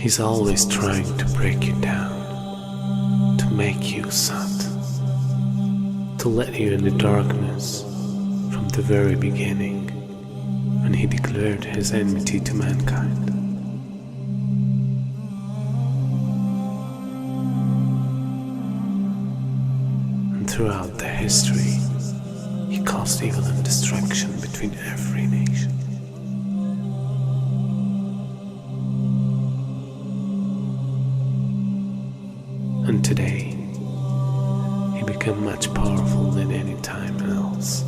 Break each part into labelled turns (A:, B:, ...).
A: He's always trying to break you down, to make you sat, to let you in the darkness from the very beginning, when he declared his enmity to mankind. And throughout the history, he caused evil and destruction between every nation. And today, he became much powerful than any time else.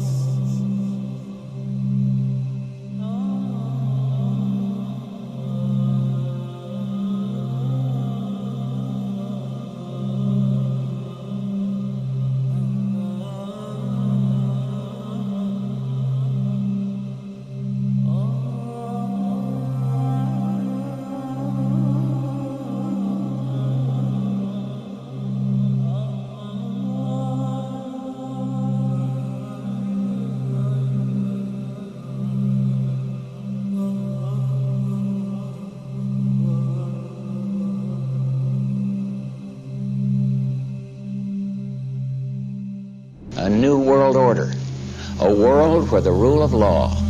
B: A new world order, a world where the rule of law,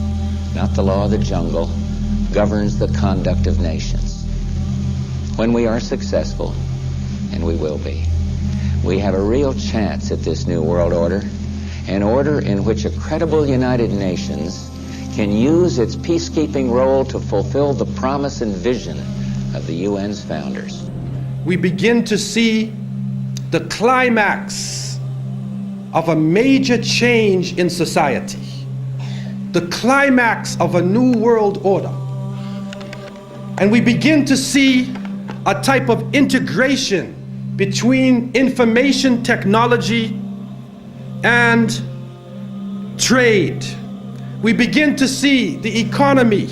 B: not the law of the jungle, governs the conduct of nations. When we are successful, and we will be, we have a real chance at this new world order, an order in which a credible United Nations can use its peacekeeping role to fulfill the promise and vision of the UN's founders.
C: We begin to see the climax of a major change in society, the climax of a new world order. And we begin to see a type of integration between information technology and trade. We begin to see the economy,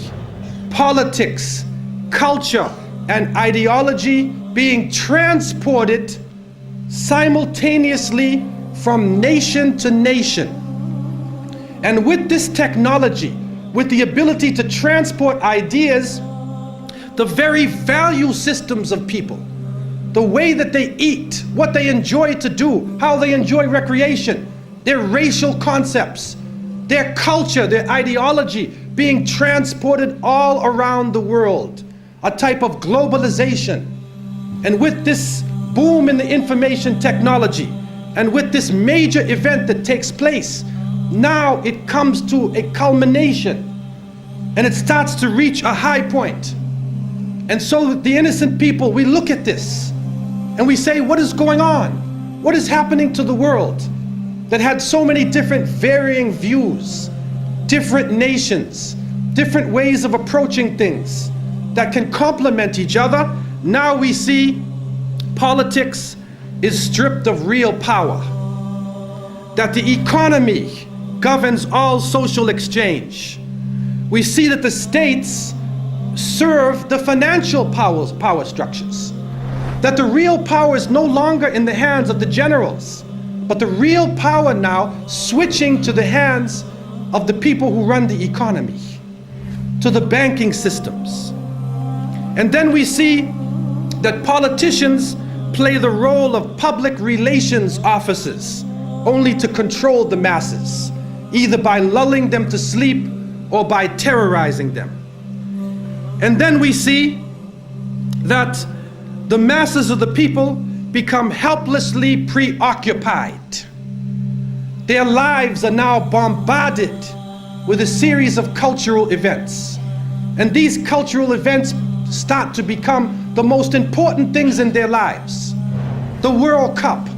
C: politics, culture, and ideology being transported simultaneously from nation to nation. And with this technology, with the ability to transport ideas, the very value systems of people, the way that they eat, what they enjoy to do, how they enjoy recreation, their racial concepts, their culture, their ideology being transported all around the world, a type of globalization. And with this boom in the information technology, and with this major event that takes place, now it comes to a culmination and it starts to reach a high point. And so the innocent people, we look at this and we say, what is going on? What is happening to the world that had so many different varying views, different nations, different ways of approaching things that can complement each other? Now we see politics is stripped of real power, that the economy governs all social exchange. We see that the states serve the financial power structures, that the real power is no longer in the hands of the generals, but the real power now switching to the hands of the people who run the economy, to the banking systems. And then we see that politicians play the role of public relations officers, only to control the masses, either by lulling them to sleep or by terrorizing them. And then we see that the masses of the people become helplessly preoccupied. Their lives are now bombarded with a series of cultural events. And these cultural events start to become the most important things in their lives. The World Cup,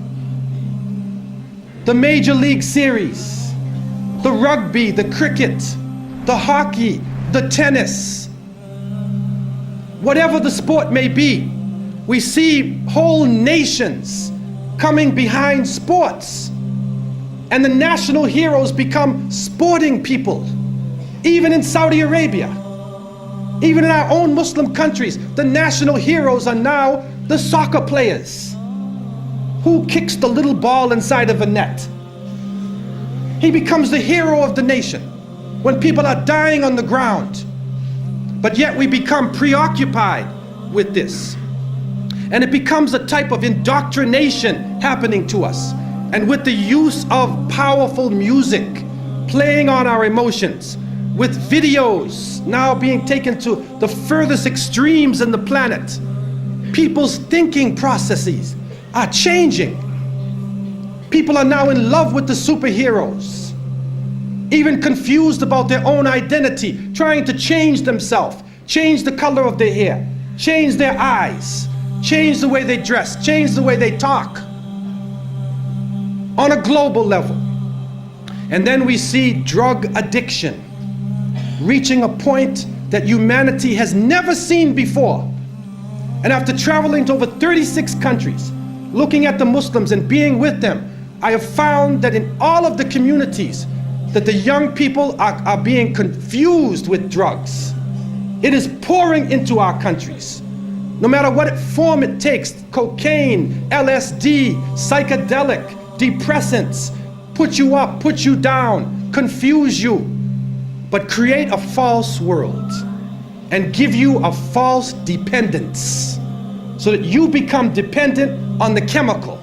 C: the Major League Series, the rugby, the cricket, the hockey, the tennis. Whatever the sport may be, we see whole nations coming behind sports. And the national heroes become sporting people. Even in Saudi Arabia, even in our own Muslim countries, the national heroes are now the soccer players. Who kicks the little ball inside of a net? He becomes the hero of the nation when people are dying on the ground. But yet we become preoccupied with this. And it becomes a type of indoctrination happening to us. And with the use of powerful music playing on our emotions, with videos now being taken to the furthest extremes in the planet, people's thinking processes are changing. People are now in love with the superheroes, even confused about their own identity, trying to change themselves, change the color of their hair, change their eyes, change the way they dress, change the way they talk on a global level. And then we see drug addiction reaching a point that humanity has never seen before. And after traveling to over 36 countries, looking at the Muslims and being with them, I have found that in all of the communities that the young people are being confused with drugs. It is pouring into our countries. No matter what form it takes, cocaine, LSD, psychedelic, depressants, put you up, put you down, confuse you, but create a false world and give you a false dependence so that you become dependent on the chemical.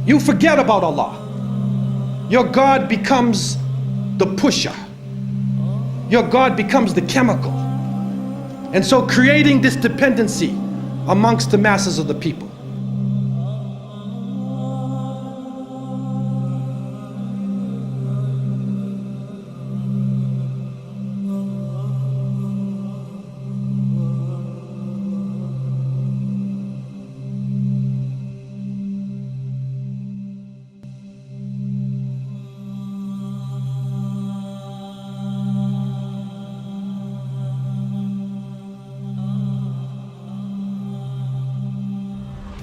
C: You forget about Allah. Your God becomes the pusher. Your God becomes the chemical. And so creating this dependency amongst the masses of the people.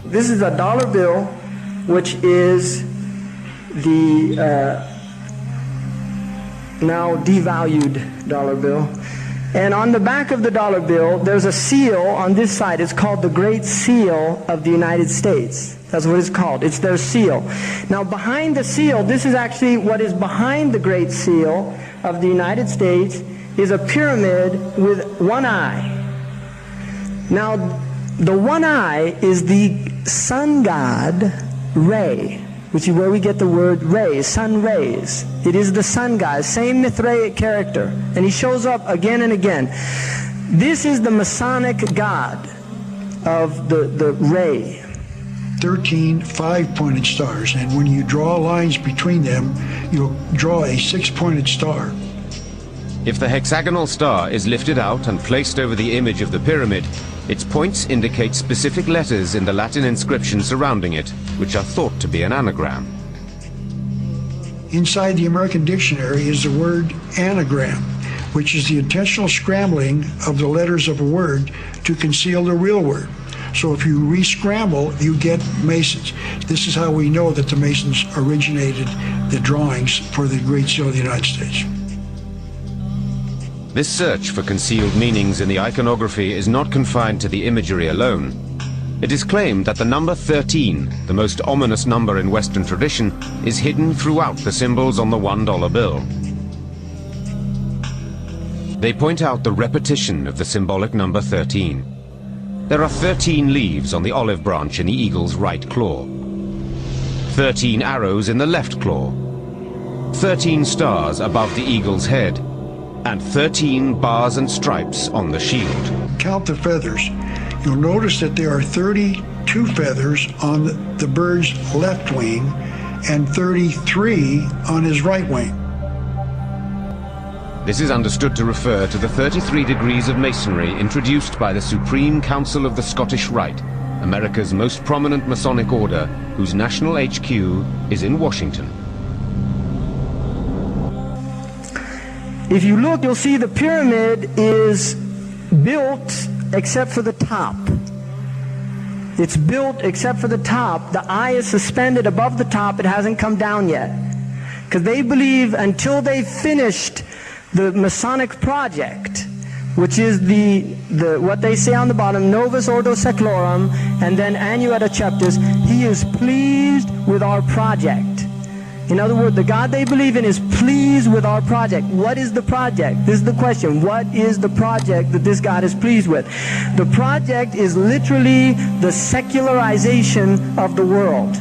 D: This is a dollar bill, which is the now devalued dollar bill. And on the back of the dollar bill, there's a seal on this side. It's called the Great Seal of the United States. That's what it's called. It's their seal. Now behind the seal, this is actually what is behind the Great Seal of the United States, is a pyramid with one eye. Now the one eye is the sun god Re, which is where we get the word ray, sun rays. It is the sun god, same Mithraic character, and he shows up again and again. This is the Masonic god of the ray.
E: 13 5-pointed stars, and when you draw lines between them, you'll draw a 6-pointed star.
F: If the hexagonal star is lifted out and placed over the image of the pyramid, its points indicate specific letters in the Latin inscription surrounding it, which are thought to be an anagram.
E: Inside the American dictionary is the word anagram, which is the intentional scrambling of the letters of a word to conceal the real word. So if you re-scramble, you get Masons. This is how we know that the Masons originated the drawings for the Great Seal of the United States.
F: This search for concealed meanings in the iconography is not confined to the imagery alone. It is claimed that the number 13, the most ominous number in Western tradition, is hidden throughout the symbols on the $1 bill. They point out the repetition of the symbolic number 13. There are 13 leaves on the olive branch in the eagle's right claw, 13 arrows in the left claw, 13 stars above the eagle's head, and 13 bars and stripes on the shield.
E: Count the feathers. You'll notice that there are 32 feathers on the bird's left wing and 33 on his right wing.
F: This is understood to refer to the 33 degrees of Masonry introduced by the Supreme Council of the Scottish Rite, America's most prominent Masonic order, whose national HQ is in Washington.
D: If you look, you'll see the pyramid is built except for the top. It's built except for the top. The eye is suspended above the top. It hasn't come down yet. Because they believe until they finished the Masonic project, which is the what they say on the bottom, Novus Ordo Seclorum, and then Annueta Chapters, he is pleased with our project. In other words, the God they believe in is pleased with our project. What is the project? This is the question. What is the project that this God is pleased with? The project is literally the secularization of the world.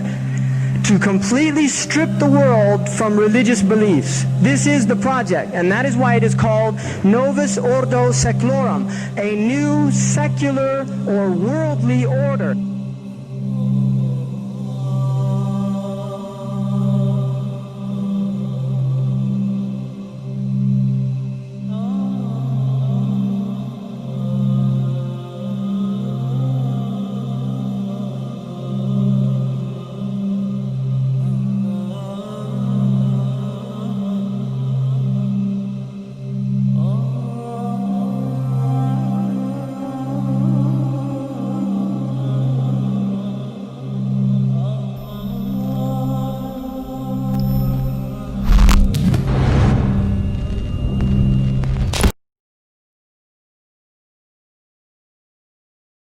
D: To completely strip the world from religious beliefs. This is the project, and that is why it is called Novus Ordo Seclorum, a new secular or worldly order.